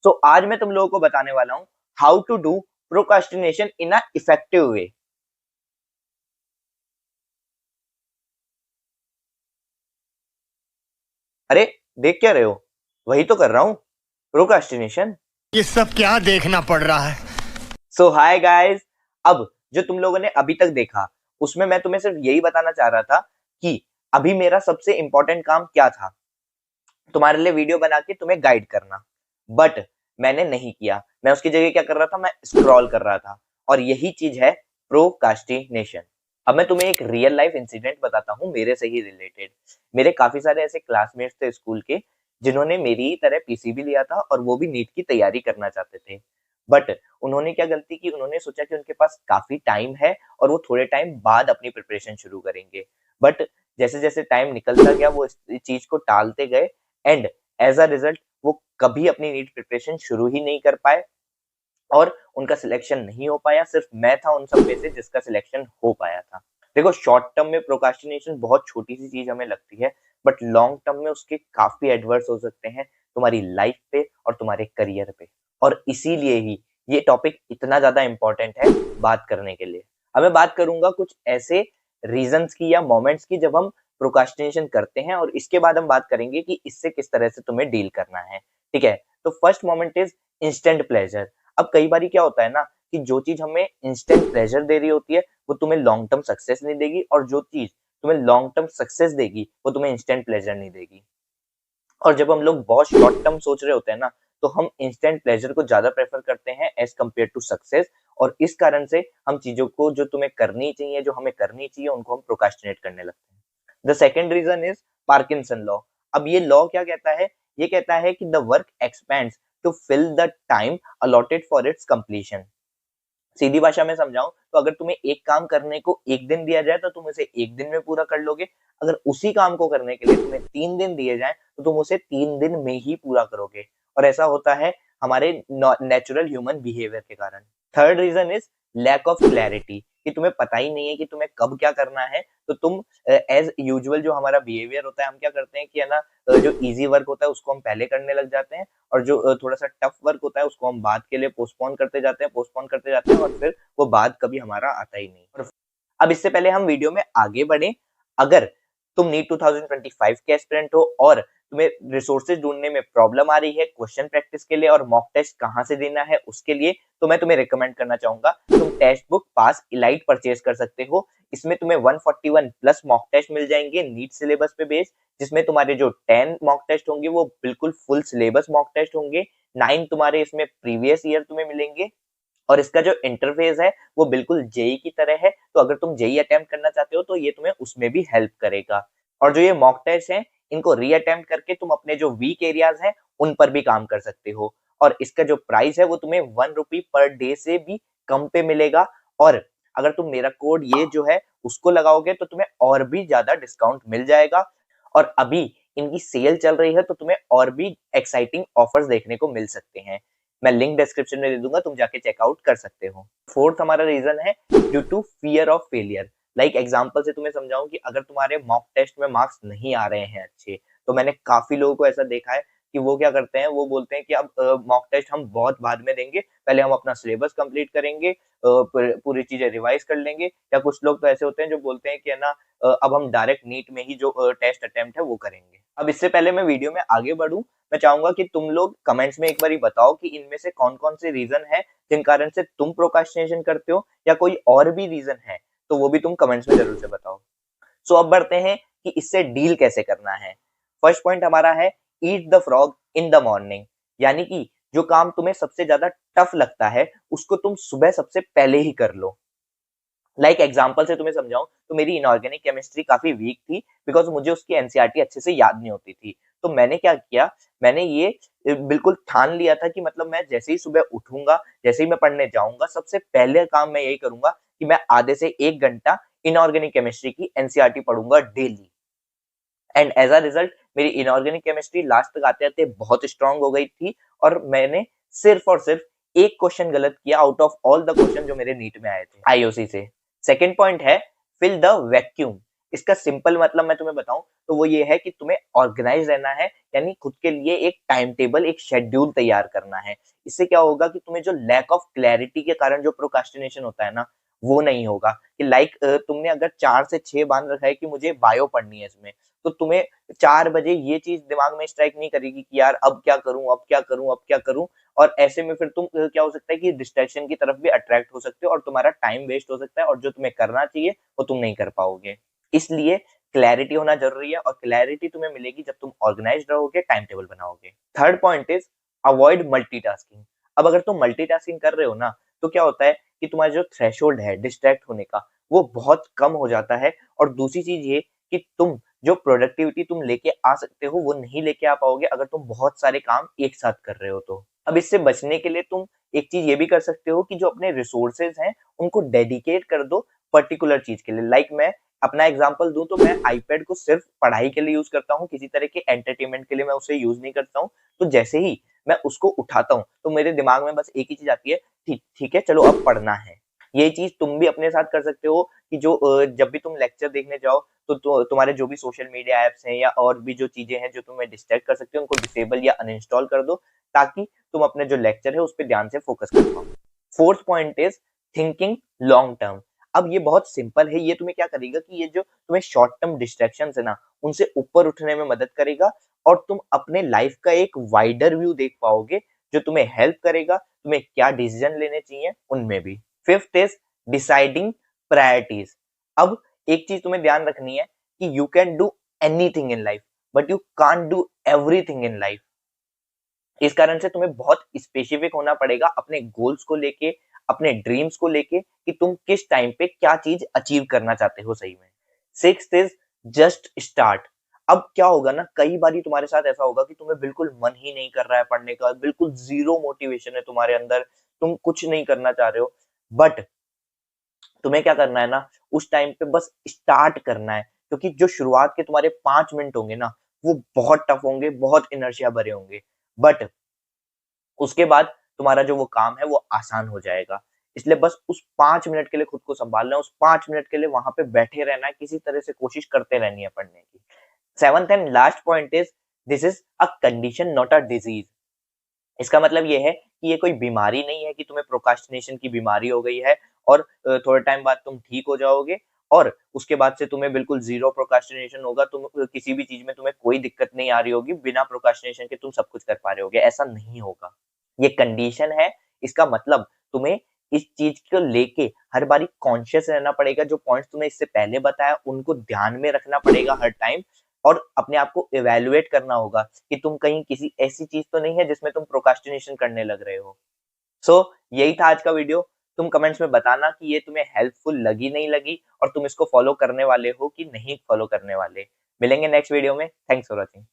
सो आज मैं तुम लोगों को बताने वाला हूं how to do procrastination in a effective way. अरे देख क्या रहे हो? वही तो कर रहा हूं, प्रोकास्टिनेशन। ये सब क्या देखना पड़ रहा है। सो हाय गाइस, अब जो तुम लोगों ने अभी तक देखा उसमें मैं तुम्हें सिर्फ यही बताना चाह रहा था कि अभी मेरा सबसे इंपॉर्टेंट काम क्या था, तुम्हारे लिए वीडियो बना के तुम्हें गाइड करना। बट मैंने नहीं किया, मैं उसकी जगह क्या कर रहा था, मैं स्क्रॉल कर रहा था। और यही चीज है प्रोकास्टिनेशन। अब मैं तुम्हें एक रियल लाइफ इंसिडेंट बताता हूँ मेरे से ही रिलेटेड। मेरे काफी सारे ऐसे क्लासमेट्स थे स्कूल के जिन्होंने मेरी ही तरह पीसीबी लिया था और वो भी नीट की तैयारी करना चाहते थे। बट उन्होंने क्या गलती की, उन्होंने सोचा कि उनके पास काफी टाइम है और वो थोड़े टाइम बाद अपनी प्रिपरेशन शुरू करेंगे। बट जैसे जैसे टाइम निकलता गया वो इस चीज को टालते गए एंड एज अ रिजल्ट वो कभी अपनी नीट प्रिपरेशन शुरू ही नहीं कर पाए और उनका सिलेक्शन नहीं हो पाया। सिर्फ मैं था उन सब में से जिसका सिलेक्शन हो पाया था। देखो, शॉर्ट टर्म में प्रोकास्टिनेशन बहुत छोटी सी चीज हमें लगती है, बट लॉन्ग टर्म में उसके काफी एडवर्स हो सकते हैं तुम्हारी लाइफ पे और तुम्हारे करियर पे। और इसीलिए ही ये टॉपिक इतना ज्यादा इंपॉर्टेंट है बात करने के लिए। अब मैं बात करूंगा कुछ ऐसे रीजंस की या मोमेंट्स की जब हम प्रोकास्टिनेशन करते हैं, और इसके बाद हम बात करेंगे कि इससे किस तरह से तुम्हें डील करना है। ठीक है, तो first moment is instant pleasure. अब कई बार क्या होता है ना कि जो चीज हमें इंस्टेंट प्लेजर दे रही होती है वो तुम्हें लॉन्ग टर्म सक्सेस नहीं देगी, और जो चीज तुम्हें लॉन्ग टर्म सक्सेस देगी वो तुम्हें इंस्टेंट प्लेजर नहीं देगी। और जब हम लोग बहुत शॉर्ट टर्म सोच रहे होते हैं ना, तो हम इंस्टेंट प्लेजर को ज्यादा प्रेफर करते हैं एज कम्पेयर टू सक्सेस। और इस कारण से हम चीजों को जो तुम्हें करनी चाहिए, जो हमें करनी चाहिए, उनको हम प्रोकास्टिनेट करने लगते हैं। The second reason is Parkinson law. अब ये लॉ क्या कहता है? ये कहता है कि the work expands to fill the time allotted for its completion. सीधी भाषा में समझाऊं तो अगर तुम्हें एक काम करने को एक दिन दिया जाए तो तुम उसे एक दिन में पूरा कर लोगे। अगर उसी काम को करने के लिए तुम्हें 3 दिन दिए जाए तो तुम उसे 3 दिन में ही पूरा करोगे। और ऐसा होता है हमारे नेचुरल ह्यूमन बिहेवियर के कारण। Third reason is lack of clarity, कि तुम्हें पता ही नहीं है कि तुम्हें कब क्या करना है। तो तुम एज यूजुअल जो हमारा बिहेवियर होता है, हम क्या करते हैं कि है ना, जो इजी वर्क होता है उसको हम पहले करने लग जाते हैं, और जो थोड़ा सा टफ वर्क होता है उसको हम बाद के लिए पोस्टपोन करते जाते हैं, पोस्टपोन करते जाते हैं, और फिर वो बाद कभी हमारा आता ही नहीं। और अब इससे पहले हम वीडियो में आगे बढ़े, अगर तुम नीट 2025 के एस्पिरेंट हो और तुम्हें रिसोर्सेज ढूंढने में प्रॉब्लम आ रही है क्वेश्चन प्रैक्टिस के लिए और मॉक टेस्ट कहाँ से देना है उसके लिए, तो मैं तुम्हें रिकमेंड करना चाहूंगा तुम टेक्स्ट बुक पास इलाइट परचेज कर सकते हो। इसमें तुम्हें 141 प्लस मॉक टेस्ट मिल जाएंगे नीट सिलेबस पे बेस्ड, जिसमें तुम्हारे जो 10 मॉक टेस्ट होंगे वो बिल्कुल फुल सिलेबस मॉक टेस्ट होंगे। 9 तुम्हारे इसमें प्रीवियस ईयर तुम्हें मिलेंगे, और इसका जो इंटरफेस है वो बिल्कुल जेई की तरह है। तो अगर तुम जेई अटेम्प्ट करना चाहते हो तो ये तुम्हें उसमें भी हेल्प करेगा। और जो ये मॉक टेस्ट है इनको री अटेम्प्ट करके तुम अपने जो वीक एरियाज हैं उन पर भी काम कर सकते हो। और इसका जो प्राइस है वो तुम्हें 1 रुपी पर डे से भी कम पे मिलेगा। और अगर तुम मेरा कोड ये जो है उसको लगाओगे तो तुम्हें और भी ज्यादा डिस्काउंट मिल जाएगा। और अभी इनकी सेल चल रही है तो तुम्हें और भी एक्साइटिंग ऑफर्स देखने को मिल सकते हैं। मैं लिंक डिस्क्रिप्शन में दे दूंगा, तुम जाके चेकआउट कर सकते हो। फोर्थ हमारा रीजन है due to fear of failure. Like example से तुम्हें समझाऊं कि अगर तुम्हारे मॉक टेस्ट में मार्क्स नहीं आ रहे हैं अच्छे, तो मैंने काफी लोगों को ऐसा देखा है कि वो क्या करते हैं, वो बोलते हैं कि अब मॉक टेस्ट हम बहुत बाद में देंगे, पहले हम अपना सिलेबस कंप्लीट करेंगे, पूरी चीजें रिवाइज कर लेंगे। या कुछ लोग तो ऐसे होते हैं जो बोलते हैं कि है ना, अब हम डायरेक्ट नीट में ही जो टेस्ट अटेम्प्ट है वो करेंगे। अब इससे पहले मैं वीडियो में आगे बढ़ूं, मैं चाहूंगा कि तुम लोग कमेंट्स में एक बार बताओ कि इनमें से कौन कौन से रीजन है जिन कारण से तुम प्रोकास्टिनेशन करते हो, या कोई और भी रीजन है तो वो भी तुम कमेंट्स में जरूर से बताओ। सो अब बढ़ते हैं कि इससे डील कैसे करना है। फर्स्ट पॉइंट हमारा है eat the frog in the morning. यानी कि जो काम तुम्हें सबसे ज्यादा टफ लगता है उसको तुम सुबह सबसे पहले ही कर लो। लाइक एग्जाम्पल से तुम्हें समझाऊं तो मेरी इनऑर्गेनिक केमिस्ट्री काफी वीक थी, बिकॉज मुझे उसकी एनसीईआरटी अच्छे से याद नहीं होती थी। तो मैंने क्या किया, मैंने ये बिल्कुल ठान लिया था कि मतलब मैं जैसे ही सुबह उठूंगा, जैसे ही मैं पढ़ने जाऊंगा, सबसे पहले काम मैं यही करूंगा कि मैं आधे से 1 घंटा इनऑर्गेनिक केमिस्ट्री की एनसीईआरटी पढ़ूंगा daily. And as a result मेरी इनऑर्गेनिक केमिस्ट्री लास्ट तक आते आते बहुत स्ट्रांग हो गई थी, और मैंने सिर्फ और सिर्फ एक क्वेश्चन गलत किया out of all the question जो मेरे नीट में आए थे आईओसी से। सेकेंड पॉइंट है फिल द वैक्यूम। इसका सिंपल मतलब मैं तुम्हें बताऊं तो वो ये है कि तुम्हें ऑर्गेनाइज रहना है, यानी खुद के लिए एक टाइम टेबल, एक शेड्यूल तैयार करना है। इससे क्या होगा कि तुम्हें जो लैक ऑफ क्लैरिटी के कारण जो प्रोक्रास्टिनेशन होता है ना, वो नहीं होगा। कि तुमने अगर 4 से 6 बांध रखा है कि मुझे बायो पढ़नी है इसमें, तो तुम्हें 4 बजे ये चीज दिमाग में स्ट्राइक नहीं करेगी कि यार अब क्या करूं, अब क्या करूं, अब क्या करूं। और ऐसे में फिर तुम क्या हो सकता है कि डिस्ट्रैक्शन की तरफ भी अट्रैक्ट हो सकते हो और तुम्हारा टाइम वेस्ट हो सकता है, और जो तुम्हें करना चाहिए वो तुम नहीं कर पाओगे। इसलिए क्लैरिटी होना जरूरी है, और क्लैरिटी तुम्हें मिलेगी जब तुम ऑर्गेनाइज्ड रहोगे, टाइम टेबल बनाओगे। Third point is avoid multitasking. अब अगर तुम मल्टीटास्किंग कर रहे हो ना, तो क्या होता है कि तुम्हारा जो थ्रेशोल्ड है डिस्ट्रैक्ट होने का, वो बहुत कम हो जाता है। और दूसरी चीज ये कि तुम जो प्रोडक्टिविटी तुम लेके आ सकते हो वो नहीं लेके आ पाओगे अगर तुम बहुत सारे काम एक साथ कर रहे हो तो। अब इससे बचने के लिए तुम एक चीज ये भी कर सकते हो कि जो अपने रिसोर्सेज हैं उनको डेडिकेट कर दो पर्टिकुलर चीज के लिए। मैं अपना एग्जांपल दूं तो मैं आईपैड को सिर्फ पढ़ाई के लिए यूज करता हूँ, किसी तरह के एंटरटेनमेंट के लिए मैं उसे यूज नहीं करता हूँ। तो जैसे ही मैं उसको उठाता हूँ तो मेरे दिमाग में बस एक ही चीज आती है, ठीक ठीक है चलो अब पढ़ना है। ये चीज तुम भी अपने साथ कर सकते हो कि जब भी तुम लेक्चर देखने जाओ तो तुम्हारे जो भी सोशल मीडिया एप्स हैं या और भी जो चीजें हैं जो तुम्हें डिस्ट्रैक्ट कर सकते हो उनको डिसेबल या अनइंस्टॉल कर दो, ताकि तुम अपने जो लेक्चर है उस पर ध्यान से फोकस कर पाओ। Fourth point is thinking long term. अब ये बहुत सिंपल है, ये तुम्हें क्या करेगा कि ये जो तुम्हें शॉर्ट टर्म डिस्ट्रैक्शन है ना, उनसे ऊपर उठने में मदद करेगा, और तुम अपने लाइफ का एक वाइडर व्यू देख पाओगे जो तुम्हें हेल्प करेगा तुम्हें क्या डिसीजन लेने चाहिए उनमें भी। Fifth is deciding priorities. अब एक चीज तुम्हें ध्यान रखनी है कि you can do anything in life but you can't do everything in life. इस कारण से तुम्हें बहुत स्पेसिफिक होना पड़ेगा अपने गोल्स को लेके, अपने ड्रीम्स को लेके, कि तुम किस टाइम पे क्या चीज अचीव करना चाहते हो सही में। Sixth is just start. अब क्या होगा ना, कई बार तुम्हारे साथ ऐसा होगा कि तुम्हें बिल्कुल मन ही नहीं कर रहा है पढ़ने का, बिल्कुल जीरो मोटिवेशन है तुम्हारे अंदर, तुम कुछ नहीं करना चाह रहे हो, बट तुम्हें क्या करना है ना, उस टाइम पे बस स्टार्ट करना है। क्योंकि जो शुरुआत के तुम्हारे 5 मिनट होंगे ना, वो बहुत टफ होंगे, बहुत इनर्शिया भरे होंगे, बट उसके बाद तुम्हारा जो वो काम है वो आसान हो जाएगा। इसलिए बस उस 5 मिनट के लिए खुद को संभालना है, उस 5 मिनट के लिए वहां पे बैठे रहना है, किसी तरह से कोशिश करते रहनी है पढ़ने की। Seventh and last point is this is a condition not a disease. इसका मतलब ये है कि ये कोई बीमारी नहीं है कि तुम्हें प्रोकास्टिनेशन की बीमारी हो गई है और थोड़े टाइम बाद तुम ठीक हो जाओगे और उसके बाद से तुम्हें बिल्कुल जीरो प्रोकास्टिनेशन होगा, तुम किसी भी चीज में तुम्हें कोई दिक्कत नहीं आ रही होगी, बिना प्रोकास्टिनेशन के तुम सब कुछ कर पा रहे होगे, ऐसा नहीं होगा। ये कंडीशन है। इसका मतलब तुम्हें इस चीज को लेके हर बारी कॉन्शियस रहना पड़ेगा, जो पॉइंट्स तुम्हें इससे पहले बताया उनको ध्यान में रखना पड़ेगा हर टाइम, और अपने आप को इवेल्युएट करना होगा कि तुम कहीं किसी ऐसी चीज तो नहीं है जिसमें तुम प्रोकास्टिनेशन करने लग रहे हो। यही था आज का वीडियो। तुम कमेंट्स में बताना कि ये तुम्हें हेल्पफुल लगी नहीं लगी, और तुम इसको फॉलो करने वाले हो कि नहीं फॉलो करने वाले। मिलेंगे नेक्स्ट वीडियो में। Thanks for watching.